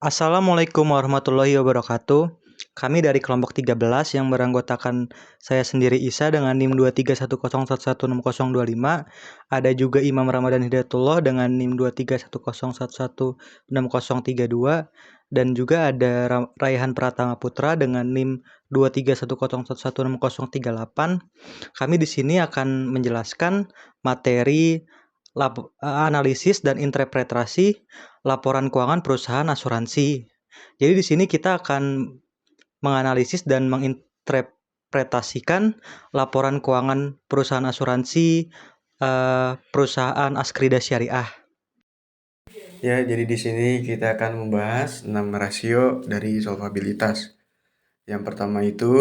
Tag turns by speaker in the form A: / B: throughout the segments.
A: Assalamualaikum warahmatullahi wabarakatuh. Kami dari kelompok 13 yang beranggotakan saya sendiri Isa dengan NIM 231011625. Ada juga Imam Ramadan Hidayatullah dengan NIM 231011632 dan juga ada Raihan Pratama Putra dengan NIM 231011638. Kami di sini akan menjelaskan materi analisis dan interpretasi laporan keuangan perusahaan asuransi. Jadi di sini kita akan menganalisis dan menginterpretasikan laporan keuangan perusahaan asuransi perusahaan Askrida Syariah.
B: Ya, jadi di sini kita akan membahas 6 rasio dari solvabilitas. Yang pertama itu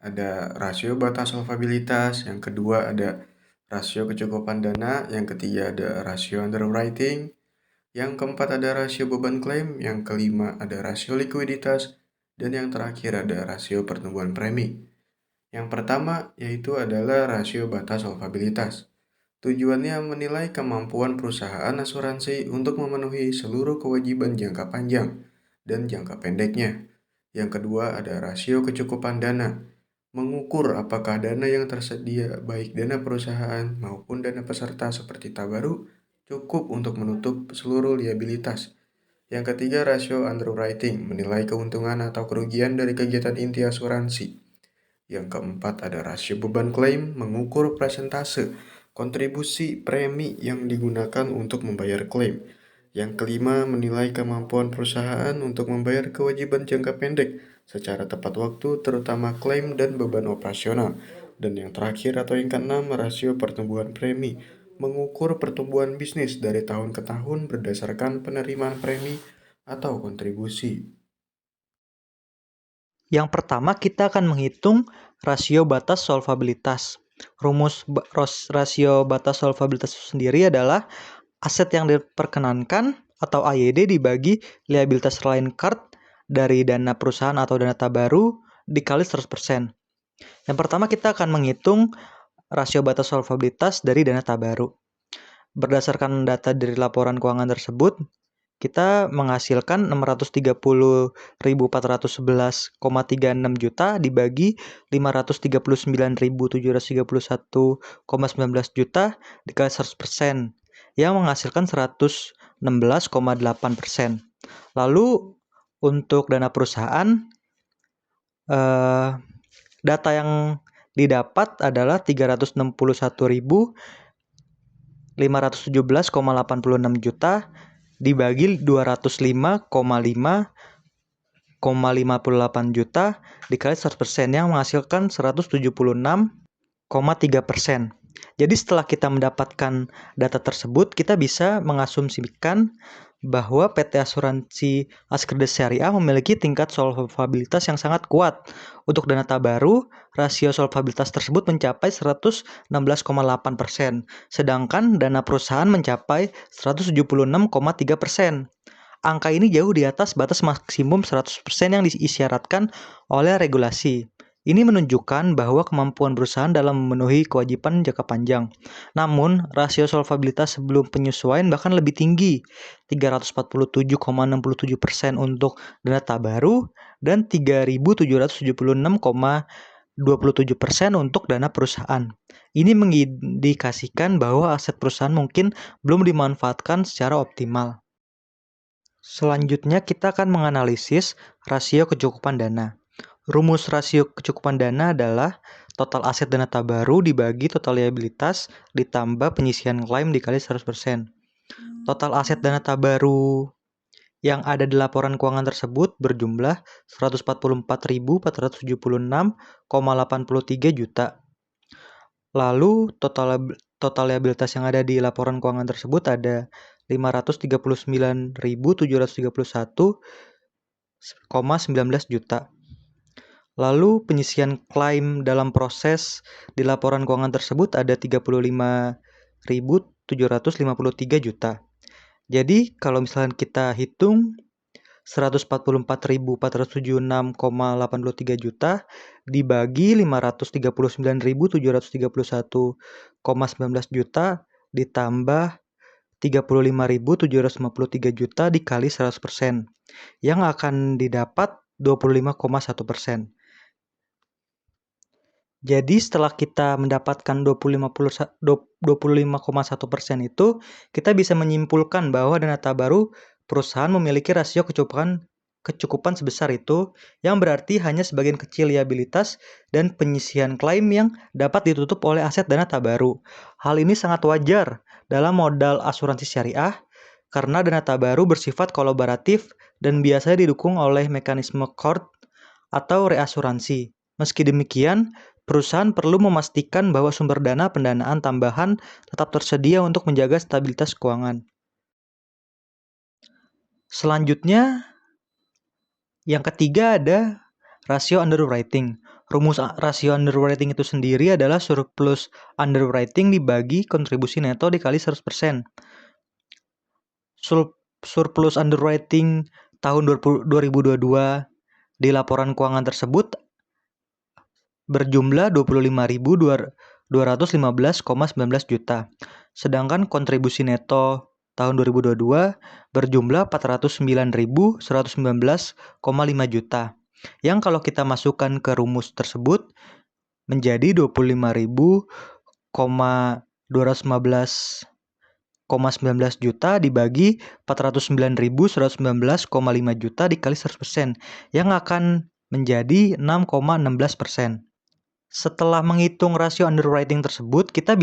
B: ada rasio batas solvabilitas, yang kedua ada rasio kecukupan dana, yang ketiga ada rasio underwriting, yang keempat ada rasio beban klaim, yang kelima ada rasio likuiditas, dan yang terakhir ada rasio pertumbuhan premi. Yang pertama yaitu adalah rasio batas solvabilitas. Tujuannya menilai kemampuan perusahaan asuransi untuk memenuhi seluruh kewajiban jangka panjang dan jangka pendeknya. Yang kedua ada rasio kecukupan dana, mengukur apakah dana yang tersedia, baik dana perusahaan maupun dana peserta seperti tabaru, cukup untuk menutup seluruh liabilitas. Yang ketiga rasio underwriting, menilai keuntungan atau kerugian dari kegiatan inti asuransi. Yang keempat ada rasio beban klaim, mengukur persentase kontribusi premi yang digunakan untuk membayar klaim. Yang kelima menilai kemampuan perusahaan untuk membayar kewajiban jangka pendek secara tepat waktu, terutama klaim dan beban operasional. Dan yang terakhir atau yang keenam rasio pertumbuhan premi, mengukur pertumbuhan bisnis dari tahun ke tahun berdasarkan penerimaan premi atau kontribusi.
A: Yang pertama kita akan menghitung rasio batas solvabilitas. Rumus rasio batas solvabilitas sendiri adalah aset yang diperkenankan atau AYD dibagi liabilitas line card dari dana perusahaan atau dana tabaru dikali 100%. Yang pertama kita akan menghitung rasio batas solvabilitas dari dana tabaru. Berdasarkan data dari laporan keuangan tersebut, kita menghasilkan 630.411,36 juta dibagi 539.731,19 juta dikali 100% yang menghasilkan 116,8%. Lalu untuk dana perusahaan, data yang didapat adalah 361.517,86 juta dibagi 205,5,58 juta dikali 100% yang menghasilkan 176,3%. Jadi setelah kita mendapatkan data tersebut, kita bisa mengasumsikan bahwa PT Asuransi Askrida Syariah memiliki tingkat solvabilitas yang sangat kuat. Untuk dana tabaru, rasio solvabilitas tersebut mencapai 116,8%, sedangkan dana perusahaan mencapai 176,3%. Angka ini jauh di atas batas maksimum 100% yang disyaratkan oleh regulasi. Ini menunjukkan bahwa kemampuan perusahaan dalam memenuhi kewajiban jangka panjang. Namun, rasio solvabilitas sebelum penyesuaian bahkan lebih tinggi, 347,67% untuk dana tabaru dan 3.776,27% untuk dana perusahaan. Ini mengindikasikan bahwa aset perusahaan mungkin belum dimanfaatkan secara optimal. Selanjutnya kita akan menganalisis rasio kecukupan dana. Rumus rasio kecukupan dana adalah total aset dana tabaru dibagi total liabilitas ditambah penyisian klaim dikali 100%. Total aset dana tabaru yang ada di laporan keuangan tersebut berjumlah 144.476,83 juta. Lalu total liabilitas yang ada di laporan keuangan tersebut ada 539.731,19 juta. Lalu penyisian klaim dalam proses di laporan keuangan tersebut ada 35.753 juta. Jadi kalau misalnya kita hitung 144.476,83 juta dibagi 539.731,19 juta ditambah 35.753 juta dikali 100%. yang akan didapat 25,1%. Jadi setelah kita mendapatkan 25,1% itu, kita bisa menyimpulkan bahwa dana tabaru perusahaan memiliki rasio kecukupan sebesar itu, yang berarti hanya sebagian kecil liabilitas dan penyisihan klaim yang dapat ditutup oleh aset dana tabaru. Hal ini sangat wajar dalam modal asuransi syariah, karena dana tabaru bersifat kolaboratif dan biasanya didukung oleh mekanisme cord atau reasuransi. Meski demikian, perusahaan perlu memastikan bahwa sumber dana pendanaan tambahan tetap tersedia untuk menjaga stabilitas keuangan. Selanjutnya, yang ketiga ada rasio underwriting. Rumus rasio underwriting itu sendiri adalah surplus underwriting dibagi kontribusi neto dikali 100%. Surplus underwriting tahun 2022 di laporan keuangan tersebut berjumlah 25.215,19 juta. Sedangkan kontribusi neto tahun 2022 berjumlah 409.119,5 juta. Yang kalau kita masukkan ke rumus tersebut menjadi 25.215,19 juta dibagi 409.119,5 juta dikali 100%, yang akan menjadi 6,16%. Setelah menghitung rasio underwriting tersebut, kita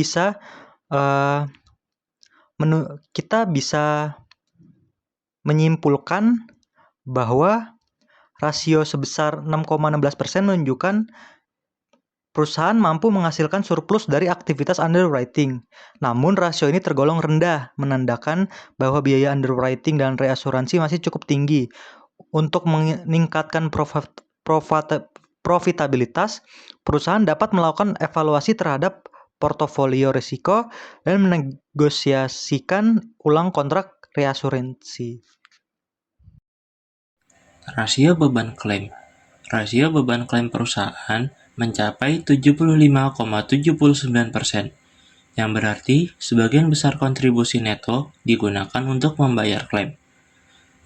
A: bisa menyimpulkan bahwa rasio sebesar 6,16% menunjukkan perusahaan mampu menghasilkan surplus dari aktivitas underwriting. Namun rasio ini tergolong rendah, menandakan bahwa biaya underwriting dan reasuransi masih cukup tinggi. Untuk meningkatkan profitabilitas, perusahaan dapat melakukan evaluasi terhadap portofolio risiko dan menegosiasikan ulang kontrak reasuransi.
C: Rasio beban klaim. Rasio beban klaim perusahaan mencapai 75,79%, yang berarti sebagian besar kontribusi neto digunakan untuk membayar klaim.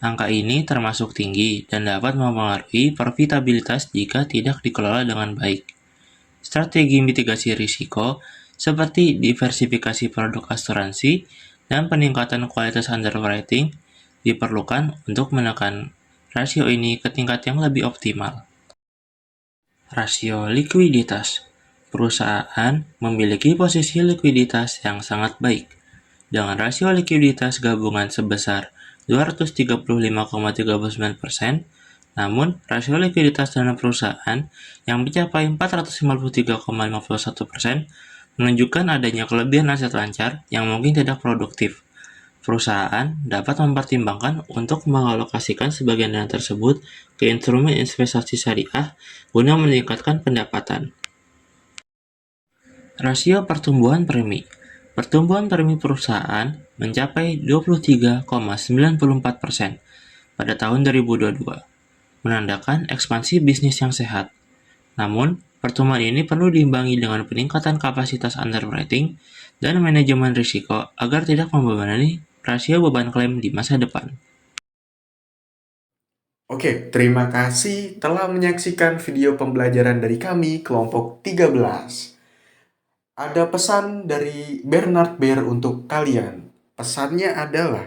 C: Angka ini termasuk tinggi dan dapat mempengaruhi profitabilitas jika tidak dikelola dengan baik. Strategi mitigasi risiko seperti diversifikasi produk asuransi dan peningkatan kualitas underwriting diperlukan untuk menekan rasio ini ke tingkat yang lebih optimal. Rasio likuiditas. Perusahaan memiliki posisi likuiditas yang sangat baik, dengan rasio likuiditas gabungan sebesar 235,39%, namun rasio likuiditas dana perusahaan yang mencapai 453,51% menunjukkan adanya kelebihan aset lancar yang mungkin tidak produktif. Perusahaan dapat mempertimbangkan untuk mengalokasikan sebagian dana tersebut ke instrumen investasi syariah guna meningkatkan pendapatan. Rasio pertumbuhan premi. Pertumbuhan premi perusahaan mencapai 23,94% pada tahun 2022, menandakan ekspansi bisnis yang sehat. Namun, pertumbuhan ini perlu diimbangi dengan peningkatan kapasitas underwriting dan manajemen risiko agar tidak membebani rasio beban klaim di masa depan.
B: Oke, terima kasih telah menyaksikan video pembelajaran dari kami kelompok 13. Ada pesan dari Bernard Baer untuk kalian. Pesannya adalah